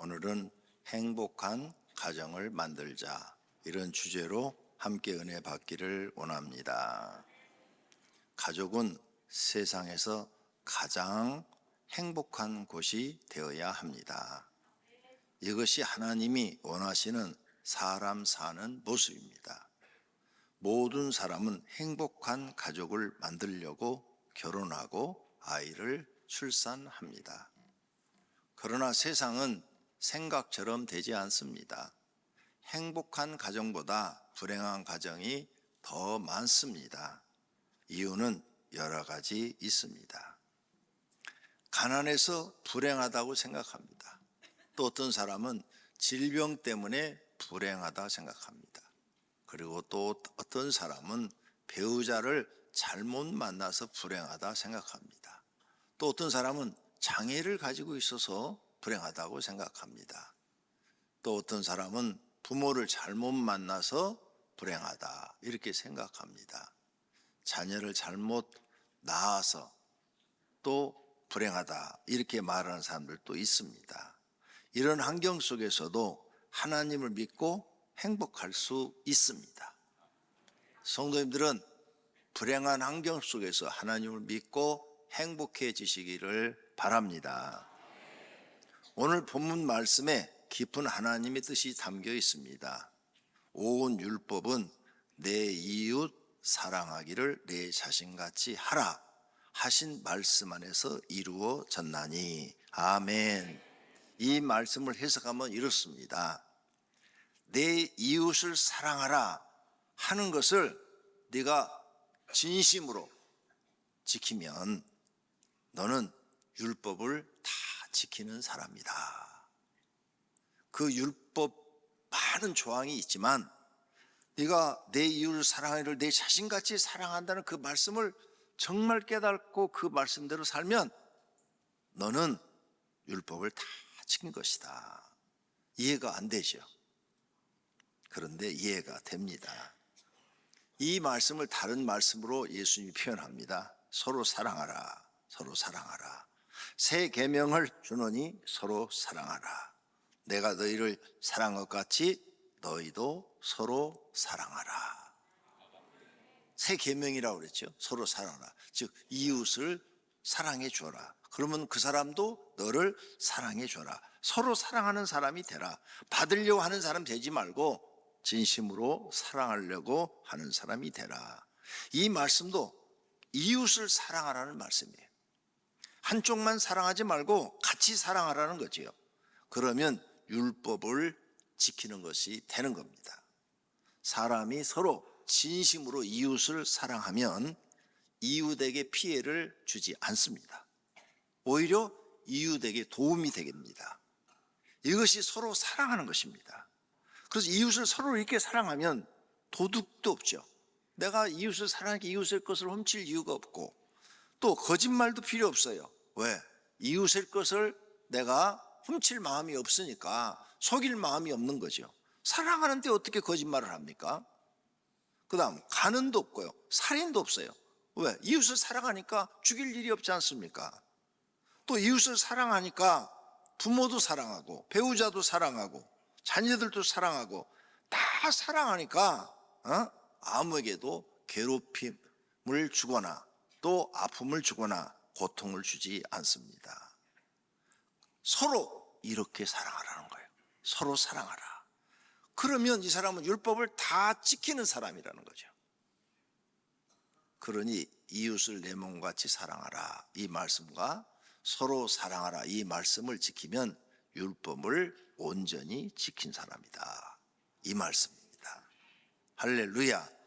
오늘은 행복한 가정을 만들자, 이런 주제로 함께 은혜 받기를 원합니다. 가족은 세상에서 가장 행복한 곳이 되어야 합니다. 이것이 하나님이 원하시는 사람 사는 모습입니다. 모든 사람은 행복한 가족을 만들려고 결혼하고 아이를 출산합니다. 그러나 세상은 생각처럼 되지 않습니다. 행복한 가정보다 불행한 가정이 더 많습니다. 이유는 여러 가지 있습니다. 가난해서 불행하다고 생각합니다. 또 어떤 사람은 질병 때문에 불행하다 생각합니다. 그리고 또 어떤 사람은 배우자를 잘못 만나서 불행하다 생각합니다. 또 어떤 사람은 장애를 가지고 있어서 불행하다고 생각합니다. 또 어떤 사람은 부모를 잘못 만나서 불행하다 이렇게 생각합니다. 자녀를 잘못 낳아서 또 불행하다 이렇게 말하는 사람들도 있습니다. 이런 환경 속에서도 하나님을 믿고 행복할 수 있습니다. 성도님들은 불행한 환경 속에서 하나님을 믿고 행복해지시기를 바랍니다. 오늘 본문 말씀에 깊은 하나님의 뜻이 담겨 있습니다. 온 율법은 내 이웃 사랑하기를 내 자신같이 하라 하신 말씀 안에서 이루어졌나니. 아멘. 이 말씀을 해석하면 이렇습니다. 내 이웃을 사랑하라 하는 것을 네가 진심으로 지키면 너는 율법을 다 지키는 사람이다. 그 율법 많은 조항이 있지만 네가 내 이웃을 사랑하기를 내 자신같이 사랑한다는 그 말씀을 정말 깨닫고 그 말씀대로 살면 너는 율법을 다 지킨 것이다. 이해가 안 되죠? 그런데 이해가 됩니다. 이 말씀을 다른 말씀으로 예수님이 표현합니다. 서로 사랑하라, 서로 사랑하라. 새 계명을 주노니 서로 사랑하라. 내가 너희를 사랑한 것 같이 너희도 서로 사랑하라. 새 계명이라고 그랬죠. 서로 사랑하라. 즉 이웃을 사랑해 주어라. 그러면 그 사람도 너를 사랑해 주어라. 서로 사랑하는 사람이 되라. 받으려고 하는 사람 되지 말고 진심으로 사랑하려고 하는 사람이 되라. 이 말씀도 이웃을 사랑하라는 말씀이에요. 한쪽만 사랑하지 말고 같이 사랑하라는 거지요. 그러면 율법을 지키는 것이 되는 겁니다. 사람이 서로 진심으로 이웃을 사랑하면 이웃에게 피해를 주지 않습니다. 오히려 이웃에게 도움이 되겠습니다. 이것이 서로 사랑하는 것입니다. 그래서 이웃을 서로 이렇게 사랑하면 도둑도 없죠. 내가 이웃을 사랑하니까 이웃의 것을 훔칠 이유가 없고 또 거짓말도 필요 없어요. 왜? 이웃의 것을 내가 훔칠 마음이 없으니까 속일 마음이 없는 거죠. 사랑하는데 어떻게 거짓말을 합니까? 그 다음 간음도 없고요. 살인도 없어요. 왜? 이웃을 사랑하니까 죽일 일이 없지 않습니까? 또 이웃을 사랑하니까 부모도 사랑하고 배우자도 사랑하고 자녀들도 사랑하고 다 사랑하니까 아무에게도 괴롭힘을 주거나 또 아픔을 주거나 고통을 주지 않습니다. 서로 이렇게 사랑하라는 거예요. 서로 사랑하라. 그러면 이 사람은 율법을 다 지키는 사람이라는 거죠. 그러니 이웃을 내 몸같이 사랑하라 이 말씀과 서로 사랑하라 이 말씀을 지키면 율법을 온전히 지킨 사람이다. 이 말씀입니다. 할렐루야.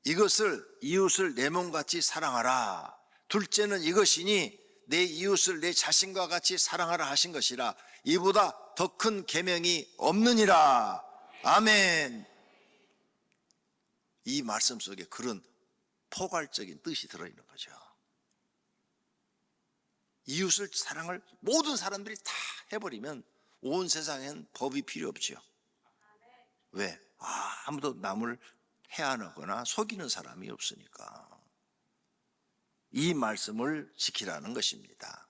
이것을 이웃을 내 몸같이 사랑하라. 둘째는 이것이니 내 이웃을 내 자신과 같이 사랑하라 하신 것이라. 이보다 더 큰 계명이 없느니라. 아멘. 이 말씀 속에 그런 포괄적인 뜻이 들어있는 거죠. 이웃을 사랑을 모든 사람들이 다 해버리면 온 세상엔 법이 필요 없죠. 왜? 아무도 남을 해하거나 속이는 사람이 없으니까. 이 말씀을 지키라는 것입니다.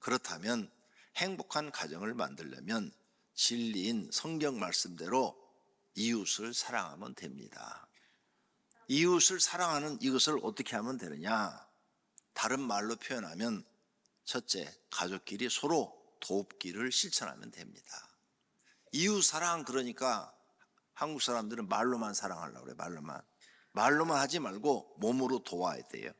그렇다면 행복한 가정을 만들려면 진리인 성경 말씀대로 이웃을 사랑하면 됩니다. 이웃을 사랑하는 이것을 어떻게 하면 되느냐? 다른 말로 표현하면 첫째, 가족끼리 서로 돕기를 실천하면 됩니다. 이웃 사랑, 그러니까 한국 사람들은 말로만 사랑하려고 그래요. 말로만 하지 말고 몸으로 도와야 돼요.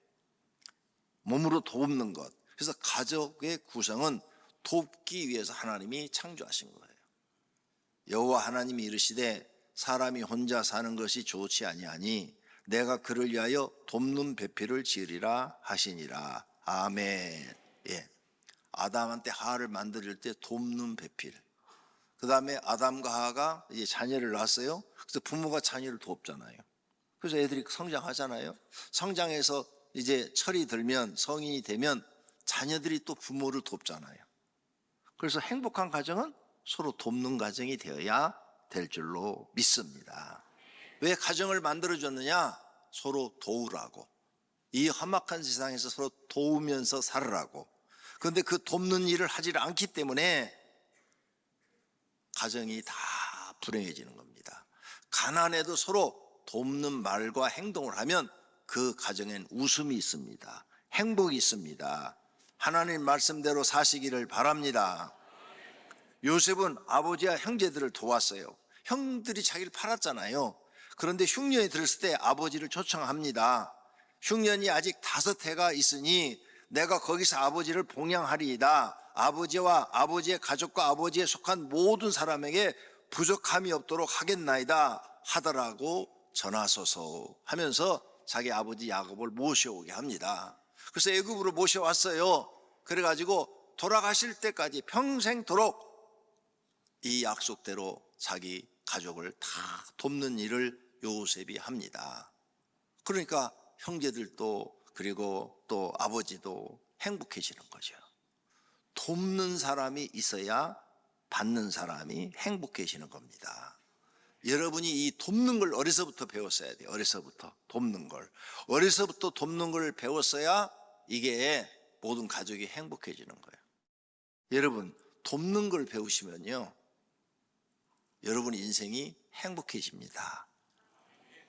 몸으로 돕는 것. 그래서 가족의 구성은 돕기 위해서 하나님이 창조하신 거예요. 여호와 하나님이 이르시되 사람이 혼자 사는 것이 좋지 아니하니 내가 그를 위하여 돕는 배필을 지으리라 하시니라. 아멘. 예. 아담한테 하와를 만들 때 돕는 배필. 그 다음에 아담과 하와가 이제 자녀를 낳았어요. 그래서 부모가 자녀를 돕잖아요. 그래서 애들이 성장하잖아요. 성장해서 이제 철이 들면, 성인이 되면 자녀들이 또 부모를 돕잖아요. 그래서 행복한 가정은 서로 돕는 가정이 되어야 될 줄로 믿습니다. 왜 가정을 만들어줬느냐? 서로 도우라고. 이 험악한 세상에서 서로 도우면서 살으라고. 그런데 그 돕는 일을 하지 않기 때문에 가정이 다 불행해지는 겁니다. 가난해도 서로 돕는 말과 행동을 하면 그 가정엔 웃음이 있습니다. 행복이 있습니다. 하나님 말씀대로 사시기를 바랍니다. 요셉은 아버지와 형제들을 도왔어요. 형들이 자기를 팔았잖아요. 그런데 흉년이 들었을 때 아버지를 초청합니다. 흉년이 아직 5해가 있으니 내가 거기서 아버지를 봉양하리이다. 아버지와 아버지의 가족과 아버지에 속한 모든 사람에게 부족함이 없도록 하겠나이다 하더라고 전하소서 하면서 자기 아버지 야곱을 모셔오게 합니다. 그래서 애굽으로 모셔왔어요. 그래가지고 돌아가실 때까지 평생도록 이 약속대로 자기 가족을 다 돕는 일을 요셉이 합니다. 그러니까 형제들도 그리고 또 아버지도 행복해지는 거죠. 돕는 사람이 있어야 받는 사람이 행복해지는 겁니다. 여러분이 이 돕는 걸 어려서부터 배웠어야 돼요. 어려서부터 돕는 걸. 어려서부터 돕는 걸 배웠어야 이게 모든 가족이 행복해지는 거예요. 여러분, 돕는 걸 배우시면요, 여러분 인생이 행복해집니다.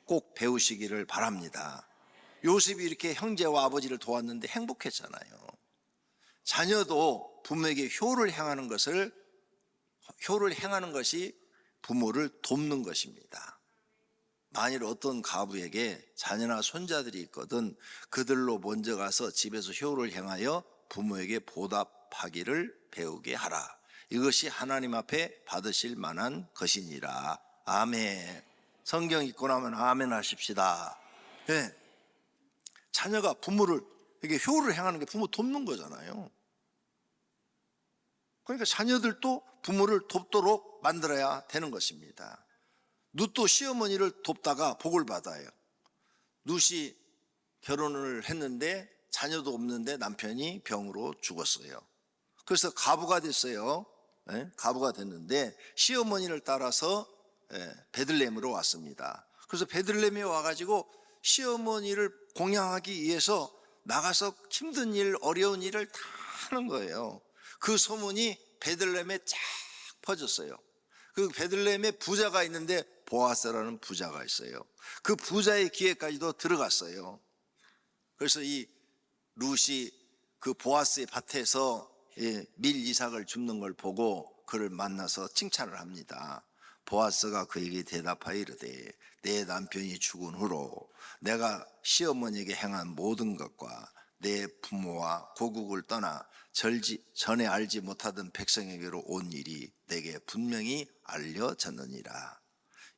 꼭 배우시기를 바랍니다. 요셉이 이렇게 형제와 아버지를 도왔는데 행복했잖아요. 자녀도 부모에게 효를 행하는 것이 부모를 돕는 것입니다. 만일 어떤 가부에게 자녀나 손자들이 있거든 그들로 먼저 가서 집에서 효를 행하여 부모에게 보답하기를 배우게 하라. 이것이 하나님 앞에 받으실 만한 것이니라. 아멘. 성경 읽고 나면 아멘 하십시다. 네. 자녀가 부모를 이게 효를 행하는 게 부모 돕는 거잖아요. 그러니까 자녀들도 부모를 돕도록 만들어야 되는 것입니다. 룻도 시어머니를 돕다가 복을 받아요. 룻이 결혼을 했는데 자녀도 없는데 남편이 병으로 죽었어요. 그래서 가부가 됐어요. 가부가 됐는데 시어머니를 따라서 베들레헴으로 왔습니다. 그래서 베들레헴에 와가지고 시어머니를 공양하기 위해서 나가서 힘든 일, 어려운 일을 다 하는 거예요. 그 소문이 베들레헴에 쫙 퍼졌어요. 그 베들레헴에 부자가 있는데 보아스라는 부자가 있어요. 그 부자의 귀에까지도 들어갔어요. 그래서 이 룻이 그 보아스의 밭에서 밀 이삭을 줍는 걸 보고 그를 만나서 칭찬을 합니다. 보아스가 그에게 대답하여 이르되 내 남편이 죽은 후로 내가 시어머니에게 행한 모든 것과 내 부모와 고국을 떠나 전에 알지 못하던 백성에게로 온 일이 내게 분명히 알려졌느니라.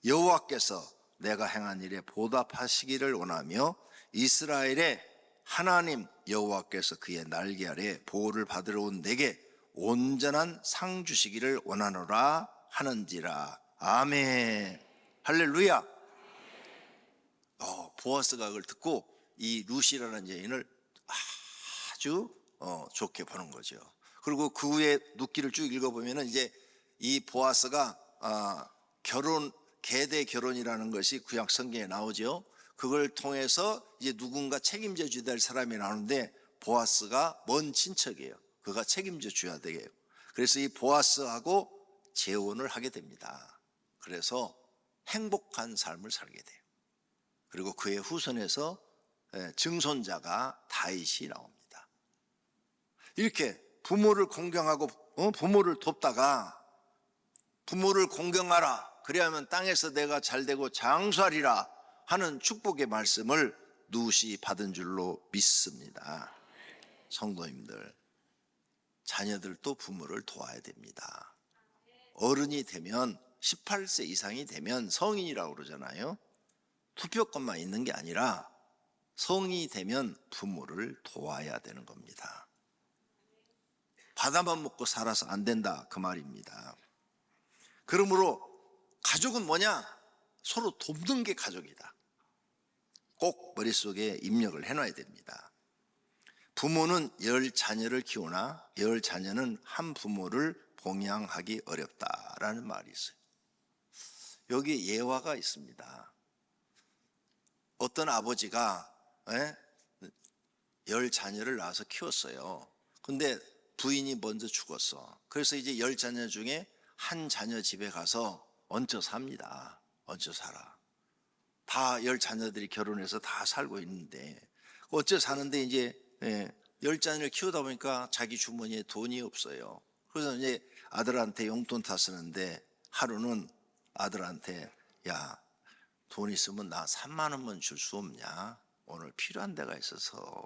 여호와께서 내가 행한 일에 보답하시기를 원하며 이스라엘의 하나님 여호와께서 그의 날개 아래 보호를 받으러 온 내게 온전한 상 주시기를 원하노라 하는지라. 아멘. 할렐루야. 보아스가 그걸 듣고 이 룻이라는 여인을 아주 좋게 보는 거죠. 그리고 그 후에 룻기를 쭉 읽어보면 이제 이 보아스가 계대 결혼이라는 것이 구약 성경에 나오죠. 그걸 통해서 이제 누군가 책임져 줘야 될 사람이 나오는데 보아스가 먼 친척이에요. 그가 책임져 줘야 되게요. 그래서 이 보아스하고 재혼을 하게 됩니다. 그래서 행복한 삶을 살게 돼요. 그리고 그의 후손에서 증손자가 다윗이 나옵니다. 이렇게 부모를 공경하고 부모를 돕다가 부모를 공경하라, 그래야만 땅에서 내가 잘되고 장수하리라 하는 축복의 말씀을 누시 받은 줄로 믿습니다. 성도님들, 자녀들도 부모를 도와야 됩니다. 어른이 되면 18세 이상이 되면 성인이라고 그러잖아요. 투표권만 있는 게 아니라 성인이 되면 부모를 도와야 되는 겁니다. 받아만 먹고 살아서 안 된다, 그 말입니다. 그러므로 가족은 뭐냐? 서로 돕는 게 가족이다. 꼭 머릿속에 입력을 해놔야 됩니다. 부모는 10자녀를 키우나 10자녀는 한 부모를 봉양하기 어렵다라는 말이 있어요. 여기에 예화가 있습니다. 어떤 아버지가 10자녀를 낳아서 키웠어요. 근데 부인이 먼저 죽었어. 그래서 이제 10자녀 중에 한 자녀 집에 가서 얹혀 삽니다. 얹혀 살아. 다 10자녀들이 결혼해서 다 살고 있는데 얹혀 사는데 이제 10자녀를 키우다 보니까 자기 주머니에 돈이 없어요. 그래서 이제 아들한테 용돈 다 쓰는데 하루는 아들한테 야, 돈 있으면 나 3만 원만 줄 수 없냐? 오늘 필요한 데가 있어서.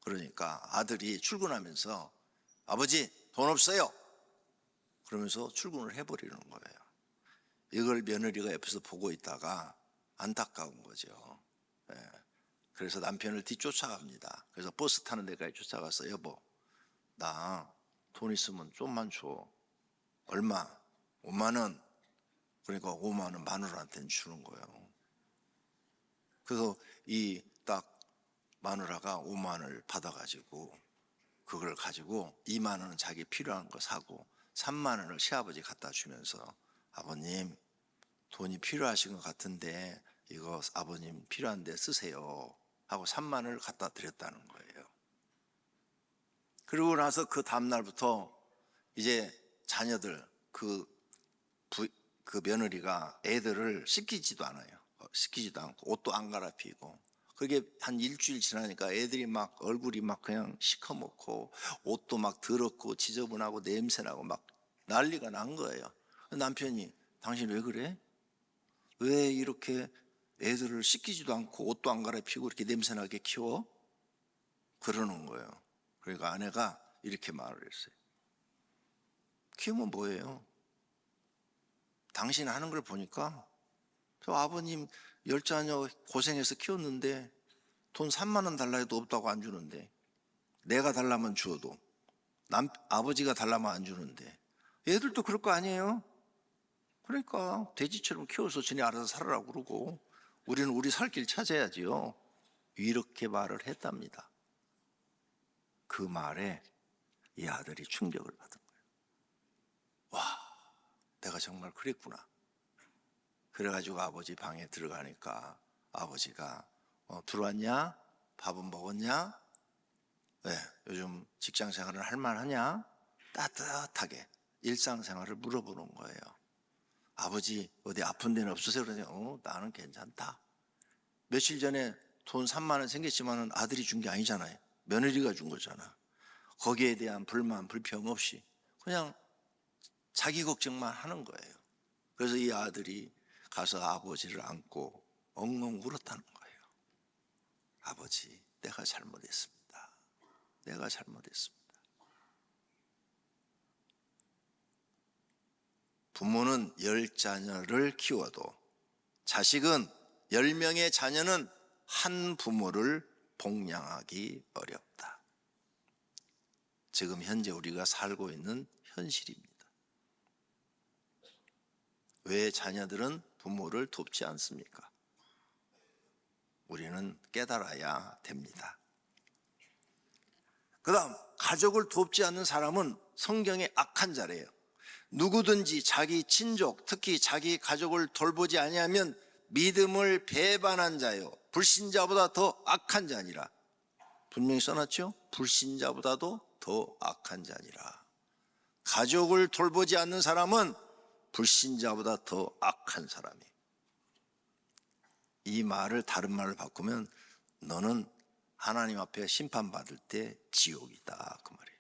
그러니까 아들이 출근하면서 아버지 돈 없어요. 그러면서 출근을 해버리는 거예요. 이걸 며느리가 옆에서 보고 있다가 안타까운 거죠. 그래서 남편을 뒤쫓아갑니다. 그래서 버스 타는 데까지 쫓아가서 여보, 나 돈 있으면 좀만 줘. 얼마? 5만 원. 그러니까 5만 원 마누라한테는 주는 거예요. 그래서 이 딱 마누라가 5만 원을 받아가지고 그걸 가지고 2만 원은 자기 필요한 거 사고 3만 원을 시아버지 갖다 주면서 아버님 돈이 필요하신 것 같은데 이거 아버님 필요한데 쓰세요 하고 3만 원을 갖다 드렸다는 거예요. 그러고 나서 그 다음날부터 이제 자녀들 그 며느리가 애들을 씻기지도 않아요. 씻기지도 않고 옷도 안 갈아입히고. 그게 한 일주일 지나니까 애들이 막 얼굴이 막 그냥 시커멓고 옷도 막 더럽고 지저분하고 냄새나고 막 난리가 난 거예요. 남편이 당신 왜 그래? 왜 이렇게 애들을 씻기지도 않고 옷도 안 갈아입히고 이렇게 냄새나게 키워? 그러는 거예요. 그러니까 아내가 이렇게 말을 했어요. 키우면 뭐예요? 당신 하는 걸 보니까 저 아버님 10자녀 고생해서 키웠는데 돈 3만 원 달라 해도 없다고 안 주는데, 내가 달라면 주어도 아버지가 달라면 안 주는데, 얘들도 그럴 거 아니에요? 그러니까 돼지처럼 키워서 지네 알아서 살아라고 그러고 우리는 우리 살 길 찾아야지요. 이렇게 말을 했답니다. 그 말에 이 아들이 충격을 받은 거예요. 와, 내가 정말 그랬구나. 그래가지고 아버지 방에 들어가니까 아버지가 들어왔냐? 밥은 먹었냐? 네, 요즘 직장생활은 할만하냐? 따뜻하게 일상생활을 물어보는 거예요. 아버지 어디 아픈 데는 없으세요? 그러더니 나는 괜찮다. 며칠 전에 돈 3만 원 생겼지만은 아들이 준 게 아니잖아요. 며느리가 준 거잖아. 거기에 대한 불만 불평 없이 그냥 자기 걱정만 하는 거예요. 그래서 이 아들이 가서 아버지를 안고 엉엉 울었다는 거예요. 아버지, 내가 잘못했습니다. 내가 잘못했습니다. 부모는 10자녀를 키워도 자식은 10명의 자녀는 한 부모를 복양하기 어렵다. 지금 현재 우리가 살고 있는 현실입니다. 왜 자녀들은 부모를 돕지 않습니까? 우리는 깨달아야 됩니다. 그 다음, 가족을 돕지 않는 사람은 성경의 악한 자래요. 누구든지 자기 친족, 특히 자기 가족을 돌보지 아니하면 믿음을 배반한 자요, 불신자보다 더 악한 자니라. 분명히 써놨죠? 불신자보다도 더 악한 자니라. 가족을 돌보지 않는 사람은 불신자보다 더 악한 사람이에요. 이 말을 다른 말로 바꾸면 너는 하나님 앞에 심판받을 때 지옥이다, 그 말이에요.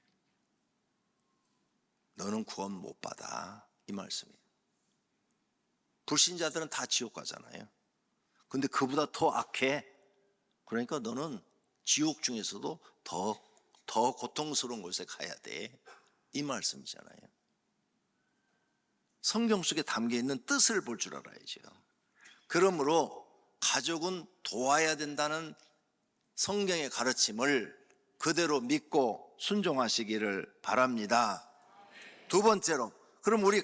너는 구원 못 받아, 이 말씀이에요. 불신자들은 다 지옥 가잖아요. 근데 그보다 더 악해. 그러니까 너는 지옥 중에서도 더 고통스러운 곳에 가야 돼, 이 말씀이잖아요. 성경 속에 담겨있는 뜻을 볼 줄 알아야죠. 그러므로 가족은 도와야 된다는 성경의 가르침을 그대로 믿고 순종하시기를 바랍니다. 두 번째로, 그럼 우리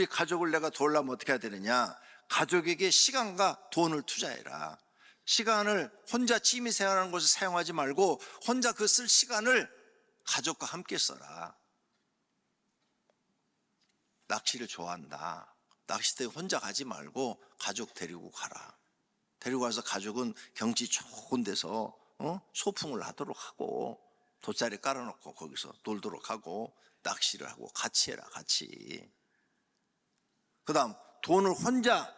가족을 내가 도우려면 어떻게 해야 되느냐? 가족에게 시간과 돈을 투자해라. 시간을 혼자 취미 생활하는 곳에 사용하지 말고 혼자 그 쓸 시간을 가족과 함께 써라. 낚시를 좋아한다. 낚시터에 혼자 가지 말고 가족 데리고 가라. 데리고 가서 가족은 경치 좋은 데서 소풍을 하도록 하고 돗자리 깔아놓고 거기서 놀도록 하고 낚시를 하고 같이 해라, 같이. 그 다음 돈을 혼자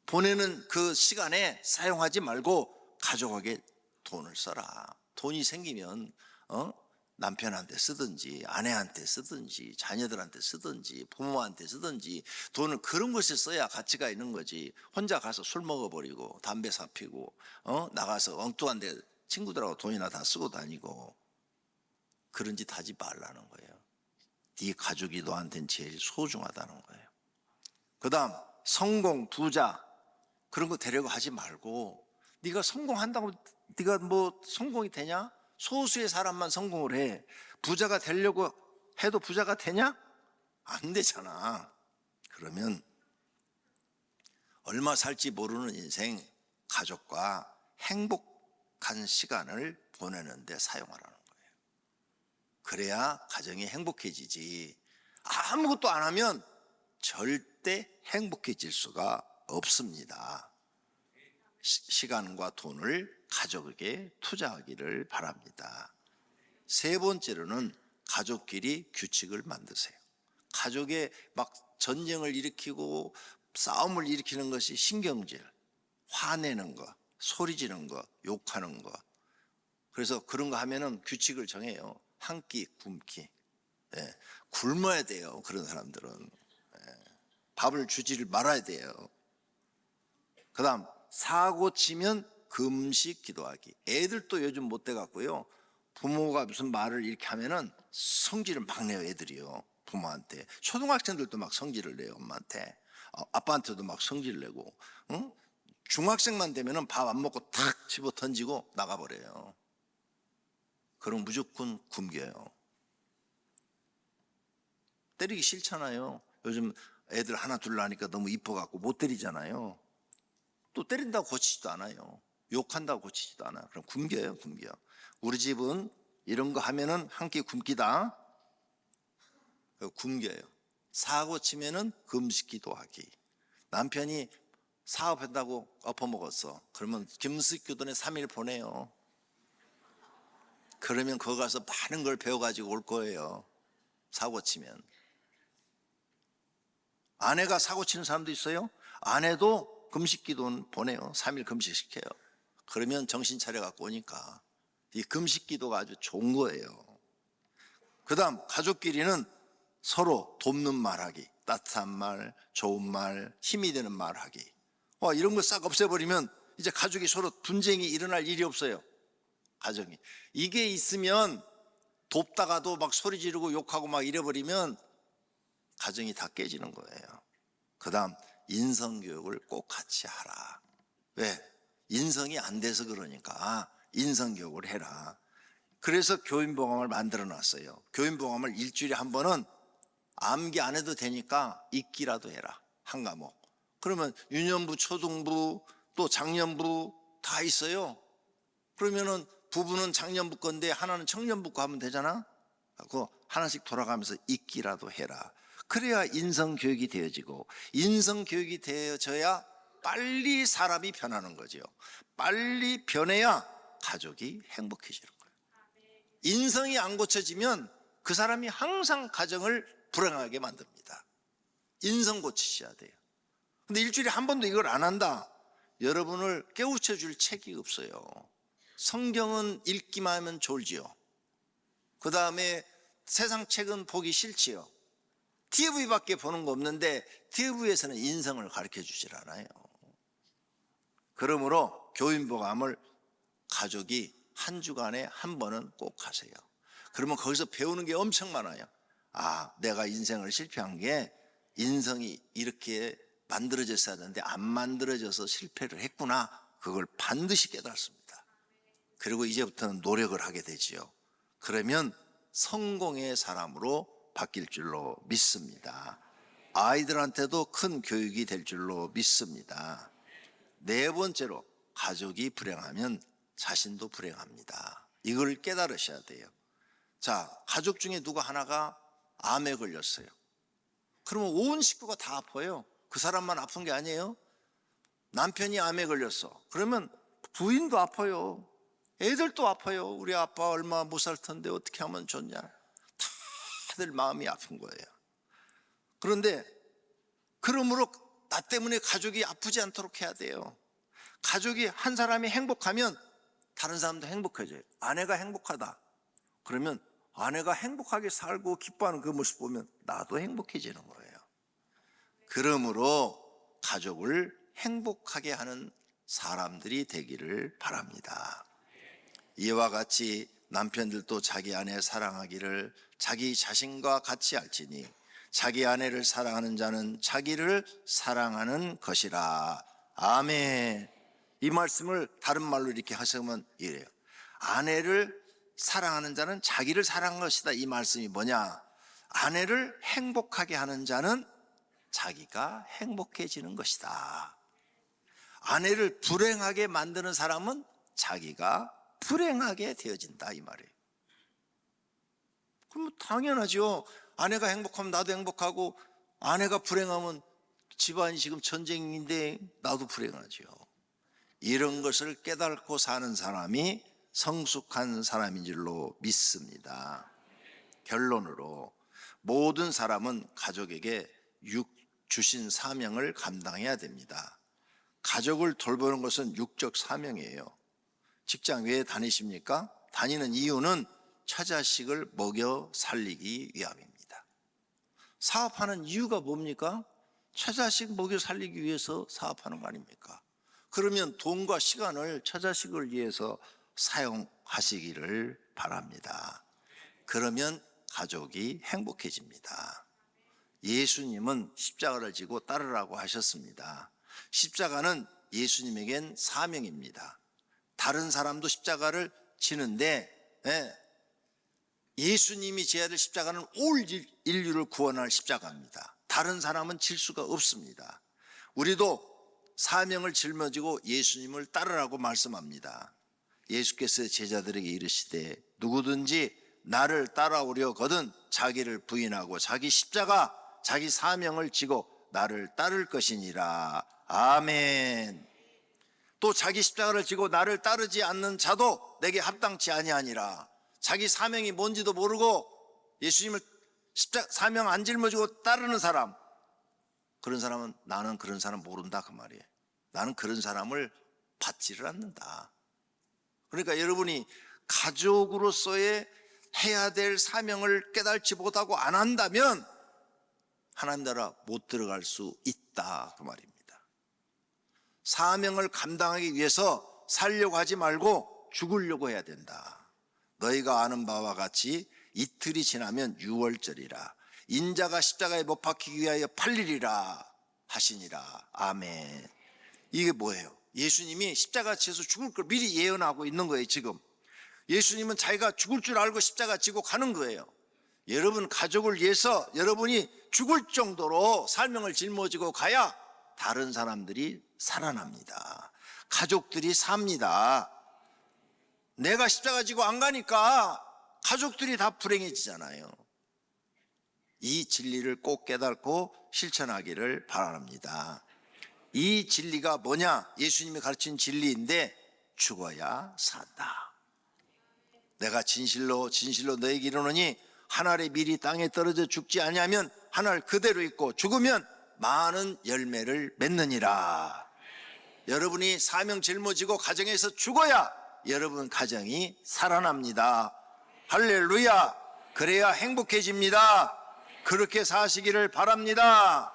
보내는 그 시간에 사용하지 말고 가족에게 돈을 써라. 돈이 생기면 남편한테 쓰든지 아내한테 쓰든지 자녀들한테 쓰든지 부모한테 쓰든지 돈을 그런 곳에 써야 가치가 있는 거지. 혼자 가서 술 먹어버리고 담배 사피고 나가서 엉뚱한 데 친구들하고 돈이나 다 쓰고 다니고 그런 짓 하지 말라는 거예요. 네 가족이 너한테는 제일 소중하다는 거예요. 그 다음 성공, 부자 그런 거 되려고 하지 말고 네가 성공한다고 네가 뭐 성공이 되냐? 소수의 사람만 성공을 해. 부자가 되려고 해도 부자가 되냐? 안 되잖아. 그러면 얼마 살지 모르는 인생 가족과 행복한 시간을 보내는 데 사용하라는 거예요. 그래야 가정이 행복해지지. 아무것도 안 하면 절대 행복해질 수가 없습니다. 시간과 돈을 가족에게 투자하기를 바랍니다. 세 번째로는 가족끼리 규칙을 만드세요. 가족에 막 전쟁을 일으키고 싸움을 일으키는 것이 신경질, 화내는 거, 소리 지르는 거, 욕하는 거. 그래서 그런 거 하면은 규칙을 정해요. 한 끼 굶기. 굶어야 돼요. 그런 사람들은. 밥을 주지를 말아야 돼요. 그 다음 사고 치면 금식 기도하기. 애들도 요즘 못 돼 갖고요. 부모가 무슨 말을 이렇게 하면은 성질을 막 내요, 애들이요. 부모한테. 초등학생들도 막 성질을 내요, 엄마한테. 아빠한테도 막 성질을 내고. 중학생만 되면은 밥 안 먹고 탁 집어 던지고 나가버려요. 그럼 무조건 굶겨요. 때리기 싫잖아요. 요즘 애들 하나 둘 나니까 너무 이뻐갖고 못 때리잖아요. 또 때린다고 고치지도 않아요. 욕한다고 고치지도 않아요. 그럼 굶겨요, 굶겨. 우리 집은 이런 거 하면은 한 끼 굶기다. 굶겨요. 사고 치면은 금식기도 하기. 남편이 사업한다고 엎어먹었어. 그러면 금식기도에 3일 보내요. 그러면 거기 가서 많은 걸 배워가지고 올 거예요. 사고 치면. 아내가 사고 치는 사람도 있어요. 아내도 금식기도는 보내요. 3일 금식시켜요. 그러면 정신 차려갖고 오니까. 이 금식기도가 아주 좋은 거예요. 그 다음 가족끼리는 서로 돕는 말하기. 따뜻한 말, 좋은 말, 힘이 되는 말하기. 이런 거 싹 없애버리면 이제 가족이 서로 분쟁이 일어날 일이 없어요. 가정이. 이게 있으면 돕다가도 막 소리 지르고 욕하고 막 이래버리면 가정이 다 깨지는 거예요. 그 다음 인성교육을 꼭 같이 하라. 왜? 인성이 안 돼서 그러니까 인성교육을 해라. 그래서 교인봉함을 만들어 놨어요. 교인봉함을 일주일에 한 번은 암기 안 해도 되니까 읽기라도 해라. 한 과목. 그러면 유년부, 초등부, 또 장년부 다 있어요. 그러면은 부부는 장년부 건데 하나는 청년부 거 하면 되잖아. 그거 하나씩 돌아가면서 읽기라도 해라. 그래야 인성교육이 되어지고, 인성교육이 되어져야 빨리 사람이 변하는 거죠. 빨리 변해야 가족이 행복해지는 거예요. 인성이 안 고쳐지면 그 사람이 항상 가정을 불행하게 만듭니다. 인성 고치셔야 돼요. 근데 일주일에 한 번도 이걸 안 한다? 여러분을 깨우쳐 줄 책이 없어요. 성경은 읽기만 하면 졸지요. 그 다음에 세상 책은 보기 싫지요. TV밖에 보는 거 없는데 TV에서는 인성을 가르쳐 주질 않아요. 그러므로 교인보감을 가족이 한 주간에 한 번은 꼭 하세요. 그러면 거기서 배우는 게 엄청 많아요. 아, 내가 인생을 실패한 게 인성이 이렇게 만들어졌어야 하는데 안 만들어져서 실패를 했구나. 그걸 반드시 깨닫습니다. 그리고 이제부터는 노력을 하게 되지요. 그러면 성공의 사람으로 바뀔 줄로 믿습니다. 아이들한테도 큰 교육이 될 줄로 믿습니다. 네 번째로, 가족이 불행하면 자신도 불행합니다. 이걸 깨달으셔야 돼요. 자, 가족 중에 누구 하나가 암에 걸렸어요. 그러면 온 식구가 다 아파요. 그 사람만 아픈 게 아니에요. 남편이 암에 걸렸어. 그러면 부인도 아파요. 애들도 아파요. 우리 아빠 얼마 못 살 텐데 어떻게 하면 좋냐. 다들 마음이 아픈 거예요. 그런데 그러므로 나 때문에 가족이 아프지 않도록 해야 돼요. 가족이 한 사람이 행복하면 다른 사람도 행복해져요. 아내가 행복하다. 그러면 아내가 행복하게 살고 기뻐하는 그 모습 보면 나도 행복해지는 거예요. 그러므로 가족을 행복하게 하는 사람들이 되기를 바랍니다. 이와 같이 남편들도 자기 아내 사랑하기를 자기 자신과 같이 알지니 자기 아내를 사랑하는 자는 자기를 사랑하는 것이라. 아멘. 이 말씀을 다른 말로 이렇게 하시면 이래요. 아내를 사랑하는 자는 자기를 사랑하는 것이다. 이 말씀이 뭐냐? 아내를 행복하게 하는 자는 자기가 행복해지는 것이다. 아내를 불행하게 만드는 사람은 자기가 불행하게 되어진다, 이 말이에요. 그럼 당연하죠. 아내가 행복하면 나도 행복하고, 아내가 불행하면 집안이 지금 전쟁인데 나도 불행하죠. 이런 것을 깨닫고 사는 사람이 성숙한 사람인 줄로 믿습니다. 결론으로 모든 사람은 가족에게 주신 사명을 감당해야 됩니다. 가족을 돌보는 것은 육적 사명이에요. 직장 왜 다니십니까? 다니는 이유는 처자식을 먹여 살리기 위함입니다. 사업하는 이유가 뭡니까? 처자식 먹여 살리기 위해서 사업하는 거 아닙니까? 그러면 돈과 시간을 처자식을 위해서 사용하시기를 바랍니다. 그러면 가족이 행복해집니다. 예수님은 십자가를 지고 따르라고 하셨습니다. 십자가는 예수님에겐 사명입니다. 다른 사람도 십자가를 지는데 예수님이 져야 될 십자가는 올 인류를 구원할 십자가입니다. 다른 사람은 질 수가 없습니다. 우리도 사명을 짊어지고 예수님을 따르라고 말씀합니다. 예수께서 제자들에게 이르시되 누구든지 나를 따라오려거든 자기를 부인하고 자기 십자가 자기 사명을 지고 나를 따를 것이니라. 아멘. 또 자기 십자가를 지고 나를 따르지 않는 자도 내게 합당치 아니하니라. 자기 사명이 뭔지도 모르고 예수님을 사명 안 짊어지고 따르는 사람, 그런 사람은 나는 그런 사람 모른다 그 말이에요. 나는 그런 사람을 받지를 않는다. 그러니까 여러분이 가족으로서의 해야 될 사명을 깨달지 못하고 안 한다면 하나님 나라 못 들어갈 수 있다 그 말입니다. 사명을 감당하기 위해서 살려고 하지 말고 죽으려고 해야 된다. 너희가 아는 바와 같이 이틀이 지나면 유월절이라. 인자가 십자가에 못 박히기 위하여 팔리리라 하시니라. 아멘. 이게 뭐예요? 예수님이 십자가 지어서 죽을 걸 미리 예언하고 있는 거예요. 지금 예수님은 자기가 죽을 줄 알고 십자가 지고 가는 거예요. 여러분 가족을 위해서 여러분이 죽을 정도로 사명을 짊어지고 가야 다른 사람들이 살아납니다. 가족들이 삽니다. 내가 십자가 지고 안 가니까 가족들이 다 불행해지잖아요. 이 진리를 꼭 깨닫고 실천하기를 바랍니다. 이 진리가 뭐냐? 예수님이 가르친 진리인데 죽어야 산다. 내가 진실로 너에게 이르노니 한 알의 밀이 땅에 떨어져 죽지 아니하면 한 알 그대로 있고 죽으면 많은 열매를 맺느니라. 여러분이 사명 짊어지고 가정에서 죽어야 여러분 가정이 살아납니다. 할렐루야. 그래야 행복해집니다. 그렇게 사시기를 바랍니다.